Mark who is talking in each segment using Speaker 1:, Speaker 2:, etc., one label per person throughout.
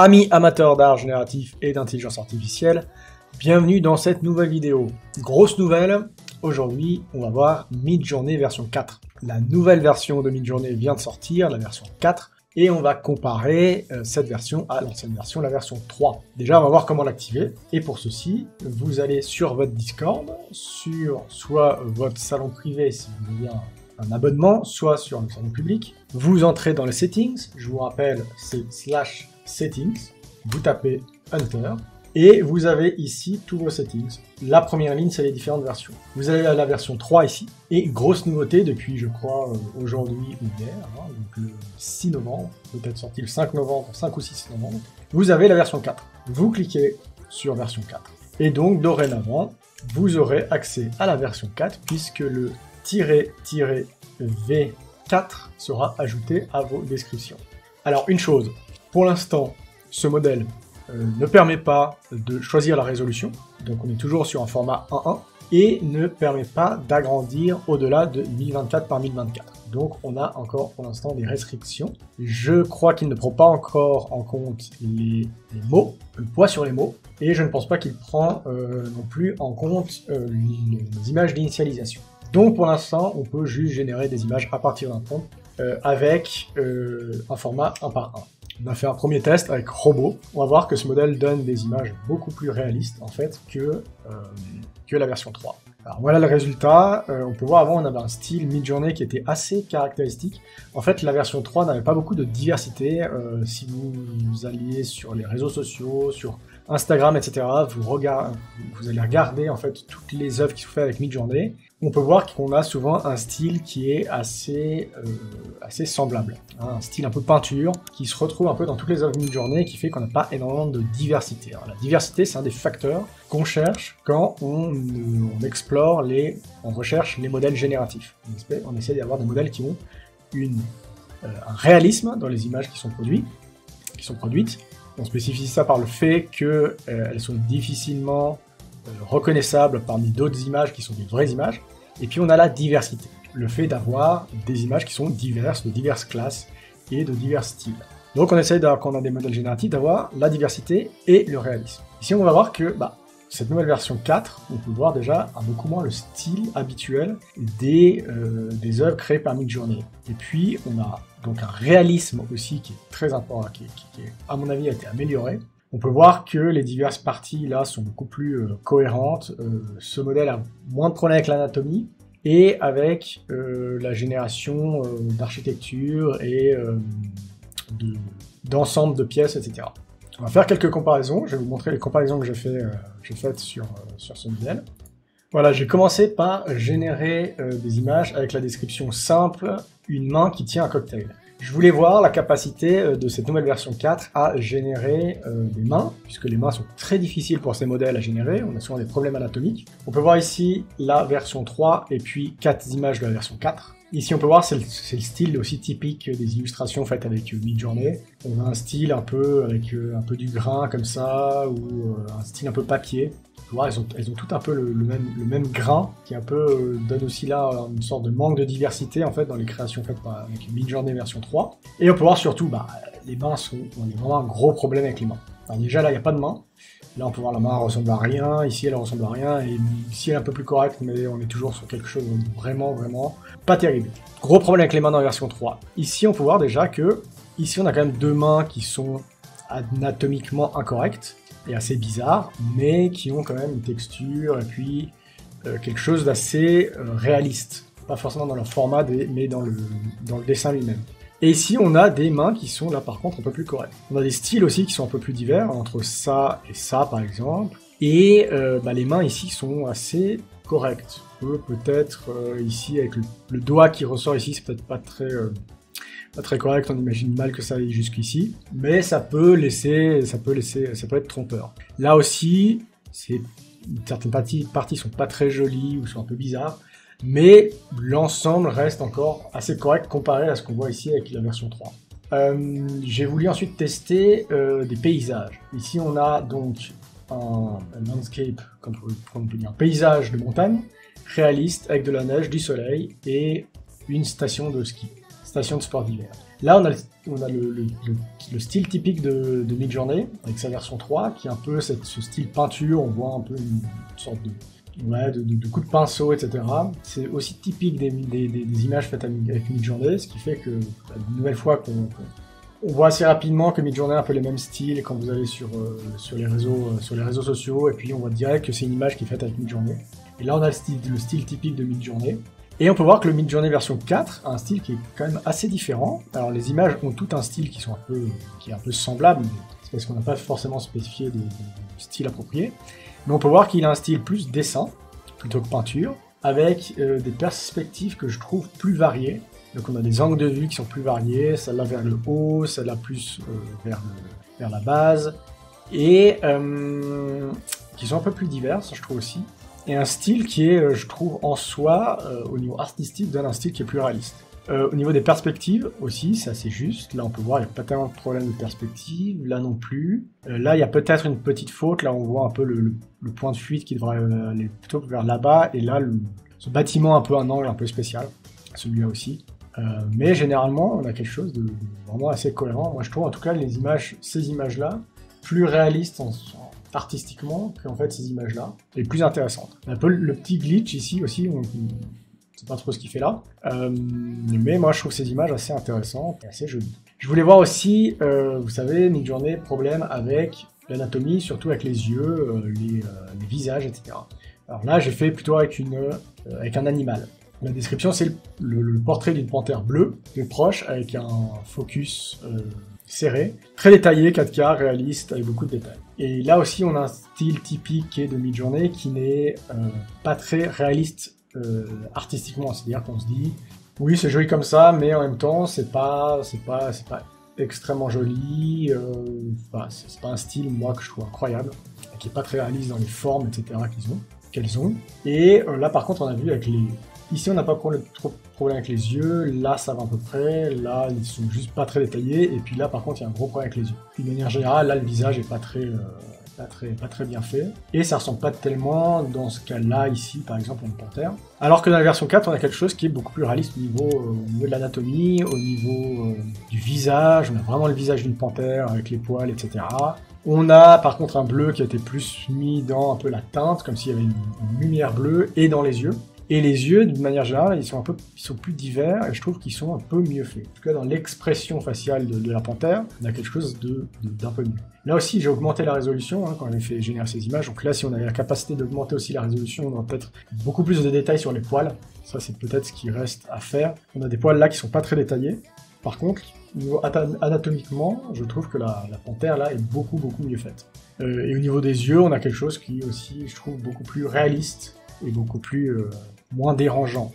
Speaker 1: Amis amateurs d'art génératif et d'intelligence artificielle, bienvenue dans cette nouvelle vidéo. Grosse nouvelle, aujourd'hui on va voir Midjourney version 4. La nouvelle version de Midjourney vient de sortir, la version 4, et on va comparer cette version à l'ancienne version, la version 3. Déjà on va voir comment l'activer, et pour ceci, vous allez sur votre Discord, sur soit votre salon privé si vous avez un abonnement, soit sur le salon public. Vous entrez dans les settings, je vous rappelle c'est /settings, vous tapez Enter, et vous avez ici tous vos settings. La première ligne, c'est les différentes versions. Vous avez la version 3 ici, et grosse nouveauté depuis, je crois, aujourd'hui ou hier, donc le 6 novembre, peut-être sorti le 5 novembre, 5 ou 6 novembre, vous avez la version 4. Vous cliquez sur version 4. Et donc, dorénavant, vous aurez accès à la version 4, puisque le "-v4 sera ajouté à vos descriptions. Alors, une chose, pour l'instant, ce modèle ne permet pas de choisir la résolution, donc on est toujours sur un format 1.1, et ne permet pas d'agrandir au-delà de 1024 par 1024. Donc on a encore pour l'instant des restrictions. Je crois qu'il ne prend pas encore en compte les mots, le poids sur les mots, et je ne pense pas qu'il prend non plus en compte les images d'initialisation. Donc pour l'instant, on peut juste générer des images à partir d'un prompt avec un format 1 par 1. On a fait un premier test avec Robot. On va voir que ce modèle donne des images beaucoup plus réalistes en fait que la version 3. Alors voilà le résultat. On peut voir avant on avait un style Midjourney qui était assez caractéristique. En fait la version 3 n'avait pas beaucoup de diversité. Si vous alliez sur les réseaux sociaux, sur Instagram, etc., vous allez regarder en fait toutes les œuvres qui sont faites avec Midjourney. On peut voir qu'on a souvent un style qui est assez semblable. Un style un peu peinture, qui se retrouve un peu dans toutes les œuvres Midjourney, qui fait qu'on n'a pas énormément de diversité. Alors, la diversité, c'est un des facteurs qu'on cherche quand on explore on recherche les modèles génératifs. On essaie d'avoir des modèles qui ont un réalisme dans les images qui sont produites. On spécifie ça par le fait qu'elles sont difficilement reconnaissables parmi d'autres images qui sont des vraies images. Et puis on a la diversité, le fait d'avoir des images qui sont diverses, de diverses classes et de divers styles. Donc on essaye, quand on a des modèles génératifs, d'avoir la diversité et le réalisme. Ici on va voir que cette nouvelle version 4, on peut voir déjà beaucoup moins le style habituel des œuvres créées par Midjourney. Et puis on a donc un réalisme aussi qui est très important, qui à mon avis a été amélioré. On peut voir que les diverses parties là sont beaucoup plus cohérentes. Ce modèle a moins de problèmes avec l'anatomie et avec la génération d'architecture et d'ensemble de pièces, etc. On va faire quelques comparaisons. Je vais vous montrer les comparaisons que j'ai faites sur ce modèle. Voilà, j'ai commencé par générer des images avec la description simple, une main qui tient un cocktail. Je voulais voir la capacité de cette nouvelle version 4 à générer des mains, puisque les mains sont très difficiles pour ces modèles à générer, on a souvent des problèmes anatomiques. On peut voir ici la version 3 et puis 4 images de la version 4. Ici on peut voir c'est le style aussi typique des illustrations faites avec Midjourney. On a un style un peu avec un peu du grain comme ça, ou un style un peu papier. Elles ont tout un peu le même grain, qui un peu donne aussi là une sorte de manque de diversité en fait dans les créations faites avec Midjourney version 3. Et on peut voir surtout, les mains on a vraiment un gros problème avec les mains. Alors déjà là il n'y a pas de main, là on peut voir la main ressemble à rien, ici elle ressemble à rien, et ici elle est un peu plus correcte, mais on est toujours sur quelque chose de vraiment pas terrible. Gros problème avec les mains dans la version 3. Ici on peut voir déjà que, ici on a quand même deux mains qui sont anatomiquement incorrectes, et assez bizarres, mais qui ont quand même une texture et puis quelque chose d'assez réaliste. Pas forcément dans leur format, mais dans le dessin lui-même. Et ici, on a des mains qui sont là par contre un peu plus correctes. On a des styles aussi qui sont un peu plus divers, entre ça et ça par exemple. Et les mains ici sont assez correctes. Peut-être ici avec le doigt qui ressort ici, c'est peut-être pas très correct, on imagine mal que ça aille jusqu'ici, mais ça peut être trompeur. Là aussi, certaines parties sont pas très jolies ou sont un peu bizarres, mais l'ensemble reste encore assez correct comparé à ce qu'on voit ici avec la version 3. J'ai voulu ensuite tester des paysages. Ici on a donc un landscape, comme on peut dire, un paysage de montagne, réaliste, avec de la neige, du soleil et une station de ski. Station de sport d'hiver. Là, on a le style typique de Midjourney, avec sa version 3, qui est un peu ce style peinture, on voit un peu une sorte de coups de pinceau, etc. C'est aussi typique des images faites avec Midjourney, ce qui fait que, une nouvelle fois, on voit assez rapidement que Midjourney a un peu les mêmes styles quand vous allez sur les réseaux sociaux, et puis on voit direct que c'est une image qui est faite avec Midjourney. Et là, on a le style typique de Midjourney. Et on peut voir que le Midjourney version 4 a un style qui est quand même assez différent. Alors les images ont tout un style qui est un peu semblable, mais c'est parce qu'on n'a pas forcément spécifié de style approprié. Mais on peut voir qu'il a un style plus dessin, plutôt que peinture, avec des perspectives que je trouve plus variées. Donc on a des angles de vue qui sont plus variés, celle-là vers le haut, celle-là plus vers la base, et qui sont un peu plus diverses, je trouve aussi. Et un style qui est, je trouve, en soi, au niveau artistique, donne un style qui est plus réaliste. Au niveau des perspectives aussi, c'est assez juste. Là, on peut voir, il n'y a pas tellement de problème de perspective. Là non plus. Là, il y a peut-être une petite faute. Là, on voit un peu le point de fuite qui devrait aller plutôt vers là-bas. Et là, ce bâtiment a un peu un angle un peu spécial. Celui-là aussi. Mais généralement, on a quelque chose de vraiment assez cohérent. Moi, je trouve, en tout cas, ces images-là, plus réalistes artistiquement qu'en fait ces images-là, et plus intéressantes. Un peu le petit glitch ici aussi, on ne sait pas trop ce qu'il fait là, mais moi je trouve ces images assez intéressantes et assez jolies. Je voulais voir aussi, vous savez, Midjourney, problème avec l'anatomie, surtout avec les yeux, les visages, etc. Alors là, j'ai fait plutôt avec un animal. La description, c'est le portrait d'une panthère bleue, de proche, avec un focus serré, très détaillé, 4K, réaliste, avec beaucoup de détails. Et là aussi, on a un style typique qui est de Midjourney qui n'est pas très réaliste artistiquement. C'est-à-dire qu'on se dit, oui, c'est joli comme ça, mais en même temps, c'est pas extrêmement joli. C'est pas un style, moi, que je trouve incroyable, qui est pas très réaliste dans les formes, etc. qu'elles ont. Et là, par contre, on a vu avec les... Ici, on n'a pas trop de problème avec les yeux, là, ça va à peu près, là, ils sont juste pas très détaillés, et puis là, par contre, il y a un gros problème avec les yeux. D'une manière générale, là, le visage est pas très bien fait, et ça ressemble pas tellement, dans ce cas-là, ici, par exemple, à une panthère. Alors que dans la version 4, on a quelque chose qui est beaucoup plus réaliste au niveau de l'anatomie, au niveau du visage, on a vraiment le visage d'une panthère, avec les poils, etc. On a, par contre, un bleu qui a été plus mis dans un peu la teinte, comme s'il y avait une lumière bleue, et dans les yeux. Et les yeux, d'une manière générale, ils sont plus divers et je trouve qu'ils sont un peu mieux faits. En tout cas, dans l'expression faciale de la panthère, on a quelque chose d'un peu mieux. Là aussi, j'ai augmenté la résolution quand j'ai fait générer ces images. Donc là, si on avait la capacité d'augmenter aussi la résolution, on aurait peut-être beaucoup plus de détails sur les poils. Ça, c'est peut-être ce qui reste à faire. On a des poils là qui sont pas très détaillés. Par contre, au niveau anatomiquement, je trouve que la panthère là est beaucoup mieux faite. Et au niveau des yeux, on a quelque chose qui est aussi, je trouve, beaucoup plus réaliste et beaucoup plus moins dérangeant.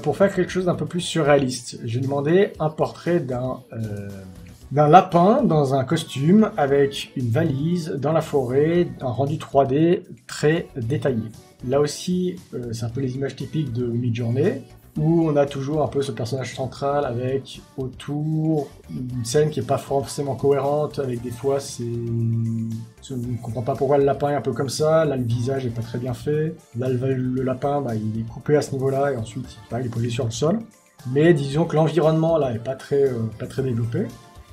Speaker 1: Pour faire quelque chose d'un peu plus surréaliste, j'ai demandé un portrait d'un lapin dans un costume avec une valise dans la forêt, un rendu 3D très détaillé. Là aussi, c'est un peu les images typiques de Midjourney, où on a toujours un peu ce personnage central avec autour une scène qui est pas forcément cohérente, avec des fois on ne comprend pas pourquoi le lapin est un peu comme ça, là le visage est pas très bien fait, là le lapin il est coupé à ce niveau-là et ensuite il est posé sur le sol. Mais disons que l'environnement là est pas très développé,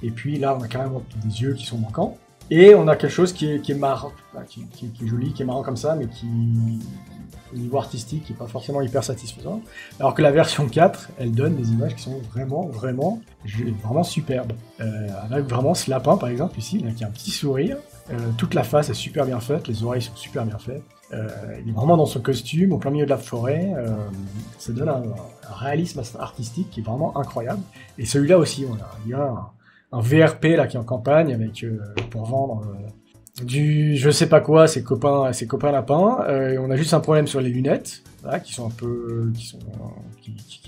Speaker 1: et puis là on a carrément des yeux qui sont manquants, et on a quelque chose qui est marrant, qui est joli, qui est marrant comme ça, mais qui au niveau artistique qui n'est pas forcément hyper satisfaisant, alors que la version 4, elle donne des images qui sont vraiment superbes. Avec vraiment ce lapin, par exemple, ici, là, qui a un petit sourire, toute la face est super bien faite, les oreilles sont super bien faites, il est vraiment dans son costume, au plein milieu de la forêt, ça donne un réalisme artistique qui est vraiment incroyable. Et celui-là aussi, il y a un VRP là, qui est en campagne, avec pour vendre... du je sais pas quoi, ses copains lapins, et on a juste un problème sur les lunettes, là, qui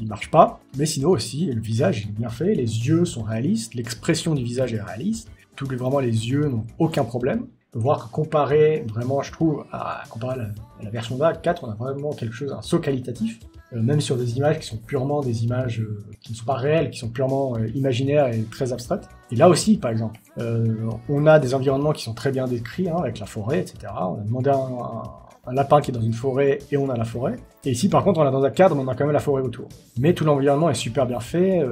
Speaker 1: marchent pas, mais sinon aussi, le visage est bien fait, les yeux sont réalistes, l'expression du visage est réaliste, vraiment les yeux n'ont aucun problème. On peut voir que comparé, vraiment, je trouve, à la version 4, on a vraiment quelque chose, un saut qualitatif, même sur des images qui sont purement des images qui ne sont pas réelles, qui sont purement imaginaires et très abstraites. Et là aussi, par exemple, on a des environnements qui sont très bien décrits, avec la forêt, etc. On a demandé un lapin qui est dans une forêt, et on a la forêt. Et ici, par contre, on est dans un cadre, mais on a quand même la forêt autour. Mais tout l'environnement est super bien fait,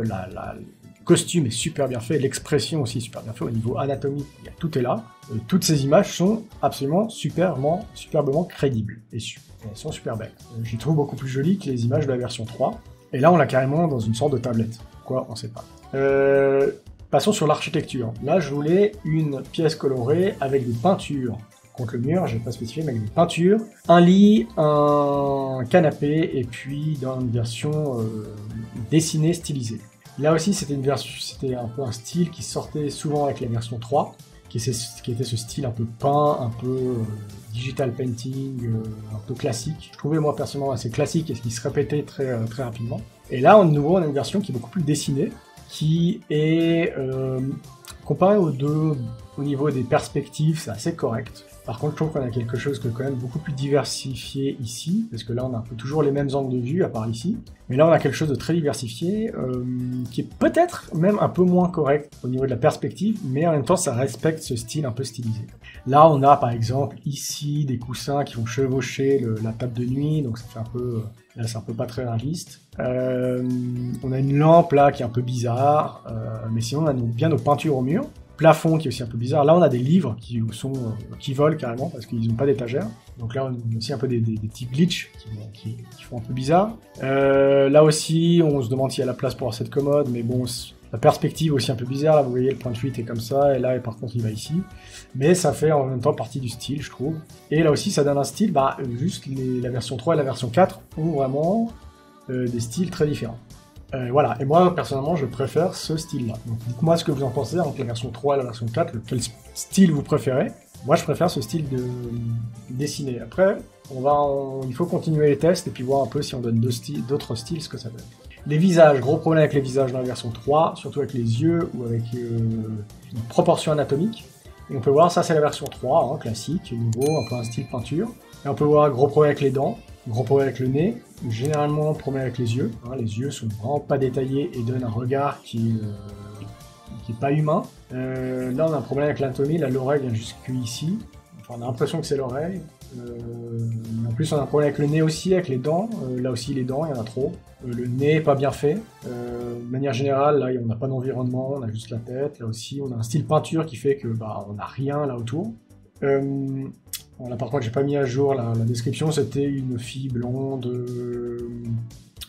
Speaker 1: costume est super bien fait, l'expression aussi super bien fait, au niveau anatomique, tout est là. Toutes ces images sont absolument superbement crédibles, et elles sont super belles. Je les trouve beaucoup plus jolies que les images de la version 3, et là on l'a carrément dans une sorte de tablette. Quoi, on sait pas. Passons sur l'architecture. Là, je voulais une pièce colorée avec des peintures contre le mur, je n'ai pas spécifié, mais avec des peintures, un lit, un canapé, et puis dans une version dessinée, stylisée. Là aussi, c'était un peu un style qui sortait souvent avec la version 3, qui était ce style un peu peint, un peu digital painting, un peu classique. Je trouvais moi personnellement assez classique et ce qui se répétait très rapidement. Et là, de nouveau, on a une version qui est beaucoup plus dessinée, qui est comparé aux deux, au niveau des perspectives, c'est assez correct. Par contre, je trouve qu'on a quelque chose de quand même beaucoup plus diversifié ici, parce que là, on a un peu toujours les mêmes angles de vue, à part ici. Mais là, on a quelque chose de très diversifié, qui est peut-être même un peu moins correct au niveau de la perspective, mais en même temps, ça respecte ce style un peu stylisé. Là, on a par exemple ici des coussins qui vont chevaucher la table de nuit, donc ça fait un peu... Là, c'est un peu pas très réaliste. On a une lampe là qui est un peu bizarre, mais sinon on a bien nos peintures au mur. Plafond qui est aussi un peu bizarre. Là, on a des livres qui volent carrément parce qu'ils n'ont pas d'étagère. Donc là, on a aussi un peu des petits glitches qui font un peu bizarre. Là aussi, on se demande s'il y a la place pour avoir cette commode, mais bon, la perspective aussi un peu bizarre. Là, vous voyez, le point de fuite est comme ça, et là, par contre, il va ici. Mais ça fait en même temps partie du style, je trouve. Et là aussi, ça donne un style, juste la version 3 et la version 4 ont vraiment des styles très différents. Voilà, et moi personnellement je préfère ce style-là. Donc dites-moi ce que vous en pensez entre la version 3 et la version 4, quel style vous préférez. Moi je préfère ce style de dessiné. Après, il faut continuer les tests et puis voir un peu si on donne d'autres styles, ce que ça donne. Les visages, gros problème avec les visages dans la version 3, surtout avec les yeux ou avec une proportion anatomique. Et on peut voir, ça c'est la version 3, classique, nouveau, un peu un style peinture. Et on peut voir gros problème avec les dents. Gros problème avec le nez, généralement problème avec les yeux. Les yeux sont vraiment pas détaillés et donnent un regard qui est pas humain. Là on a un problème avec l'anatomie, l'oreille vient jusqu'ici. Enfin, on a l'impression que c'est l'oreille. En plus on a un problème avec le nez aussi, avec les dents. Là aussi les dents, il y en a trop. Le nez pas bien fait. De manière générale, là on n'a pas d'environnement, on a juste la tête. Là aussi on a un style peinture qui fait que on n'a rien là autour. Là par contre j'ai pas mis à jour la description, c'était une fille blonde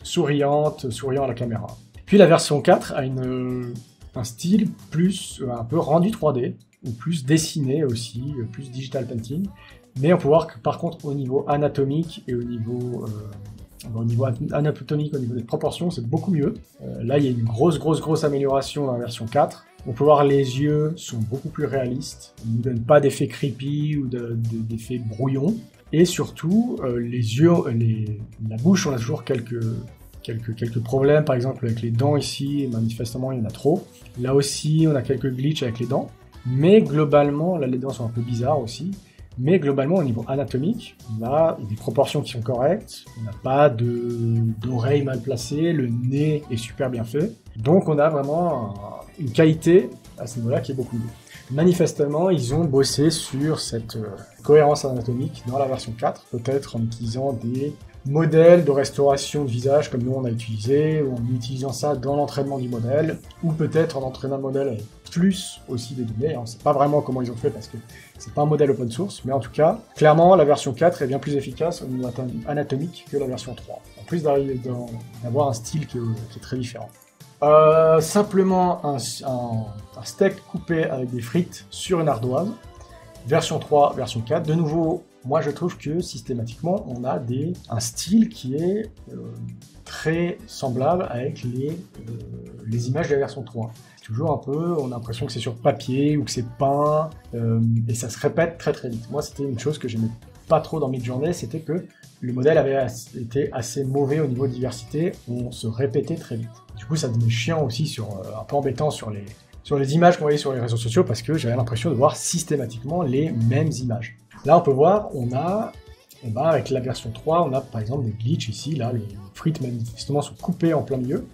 Speaker 1: souriant à la caméra. Puis la version 4 a un style plus un peu rendu 3D, ou plus dessiné aussi, plus digital painting, mais on peut voir que par contre au niveau anatomique et au niveau anatomique, au niveau des proportions, c'est beaucoup mieux. Là il y a une grosse amélioration dans la version 4. On peut voir les yeux sont beaucoup plus réalistes, ils ne donnent pas d'effet creepy ou d'effet brouillon. Et surtout, les yeux, la bouche, on a toujours quelques problèmes, par exemple avec les dents ici, manifestement il y en a trop. Là aussi, on a quelques glitches avec les dents. Mais globalement, là les dents sont un peu bizarres aussi. Mais globalement, au niveau anatomique, on a des proportions qui sont correctes, on n'a pas d'oreilles mal placées, le nez est super bien fait. Donc on a vraiment une qualité à ce niveau-là qui est beaucoup mieux. Manifestement, ils ont bossé sur cette cohérence anatomique dans la version 4, peut-être en utilisant des modèles de restauration de visage comme nous on a utilisé, ou en utilisant ça dans l'entraînement du modèle, ou peut-être en entraînant le modèle avec plus aussi des données. On ne sait pas vraiment comment ils ont fait parce que c'est pas un modèle open source, mais en tout cas, clairement la version 4 est bien plus efficace au niveau anatomique que la version 3, en plus d'avoir un style qui est très différent. Simplement un steak coupé avec des frites sur une ardoise, version 3, version 4, de nouveau. Moi, je trouve que systématiquement, on a un style qui est très semblable avec les images de la version 3. C'est toujours un peu, on a l'impression que c'est sur papier ou que c'est peint, et ça se répète très vite. Moi, c'était une chose que j'aimais pas trop dans Midjourney, c'était que le modèle avait été assez mauvais au niveau de diversité, on se répétait très vite. Du coup, ça devenait chiant aussi, un peu embêtant sur les images qu'on voyait sur les réseaux sociaux, parce que j'avais l'impression de voir systématiquement les mêmes images. Là, on peut voir, avec la version 3, on a par exemple des glitches ici, là, les frites manifestement sont coupées en plein milieu.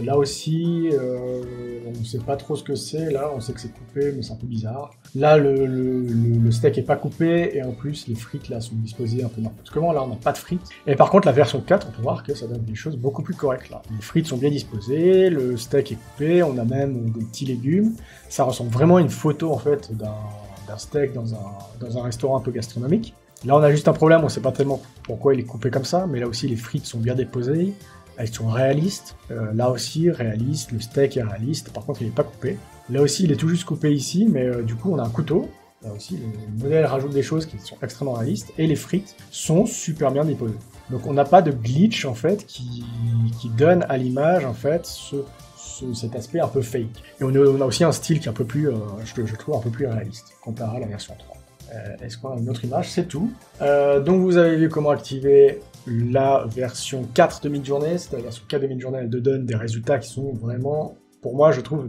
Speaker 1: Là aussi, on ne sait pas trop ce que c'est. Là, on sait que c'est coupé, mais c'est un peu bizarre. Là, le steak est pas coupé, et en plus, les frites là sont disposées un peu n'importe comment. Là, on n'a pas de frites. Et par contre, la version 4, on peut voir que ça donne des choses beaucoup plus correctes. Là, les frites sont bien disposées, le steak est coupé, on a même des petits légumes. Ça ressemble vraiment à une photo en fait d'un steak dans un restaurant un peu gastronomique. Là, on a juste un problème, on ne sait pas tellement pourquoi il est coupé comme ça, mais là aussi, les frites sont bien déposées. Elles sont réalistes, là aussi réaliste, le steak est réaliste, par contre il n'est pas coupé. Là aussi il est tout juste coupé ici, mais du coup on a un couteau. Là aussi le modèle rajoute des choses qui sont extrêmement réalistes, et les frites sont super bien déposées. Donc on n'a pas de glitch en fait qui donne à l'image en fait cet aspect un peu fake. Et on a aussi un style qui est un peu plus, je trouve un peu plus réaliste, comparé à la version 3. Est-ce qu'on a une autre image? C'est tout. Donc vous avez vu comment activer la version 4 de Midjourney. C'est la version 4 de Midjourney, elle te donne des résultats qui sont vraiment, pour moi je trouve,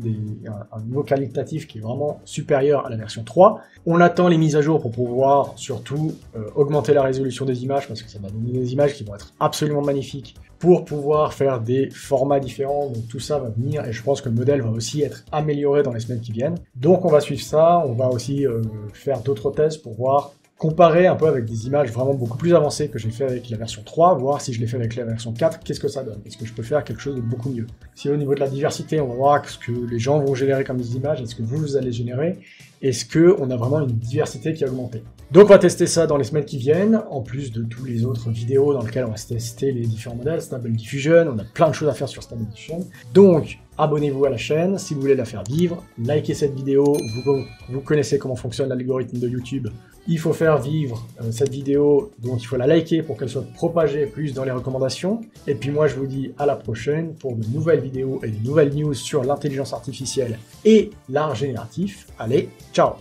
Speaker 1: un niveau qualitatif qui est vraiment supérieur à la version 3. On attend les mises à jour pour pouvoir surtout augmenter la résolution des images, parce que ça va donner des images qui vont être absolument magnifiques, pour pouvoir faire des formats différents. Donc tout ça va venir, et je pense que le modèle va aussi être amélioré dans les semaines qui viennent. Donc on va suivre ça, on va aussi faire d'autres tests pour voir, comparer un peu avec des images vraiment beaucoup plus avancées que j'ai fait avec la version 3, voir si je l'ai fait avec la version 4, qu'est-ce que ça donne? Est-ce que je peux faire quelque chose de beaucoup mieux? Si au niveau de la diversité, on va voir ce que les gens vont générer comme des images, est-ce que vous allez générer? Est-ce qu'on a vraiment une diversité qui a augmenté? Donc on va tester ça dans les semaines qui viennent, en plus de tous les autres vidéos dans lesquelles on va tester les différents modèles, Stable Diffusion, on a plein de choses à faire sur Stable Diffusion. Donc abonnez-vous à la chaîne si vous voulez la faire vivre, likez cette vidéo, vous connaissez comment fonctionne l'algorithme de YouTube. Il faut faire vivre cette vidéo, donc il faut la liker pour qu'elle soit propagée plus dans les recommandations. Et puis moi je vous dis à la prochaine pour de nouvelles vidéos et de nouvelles news sur l'intelligence artificielle et l'art génératif. Allez, ciao!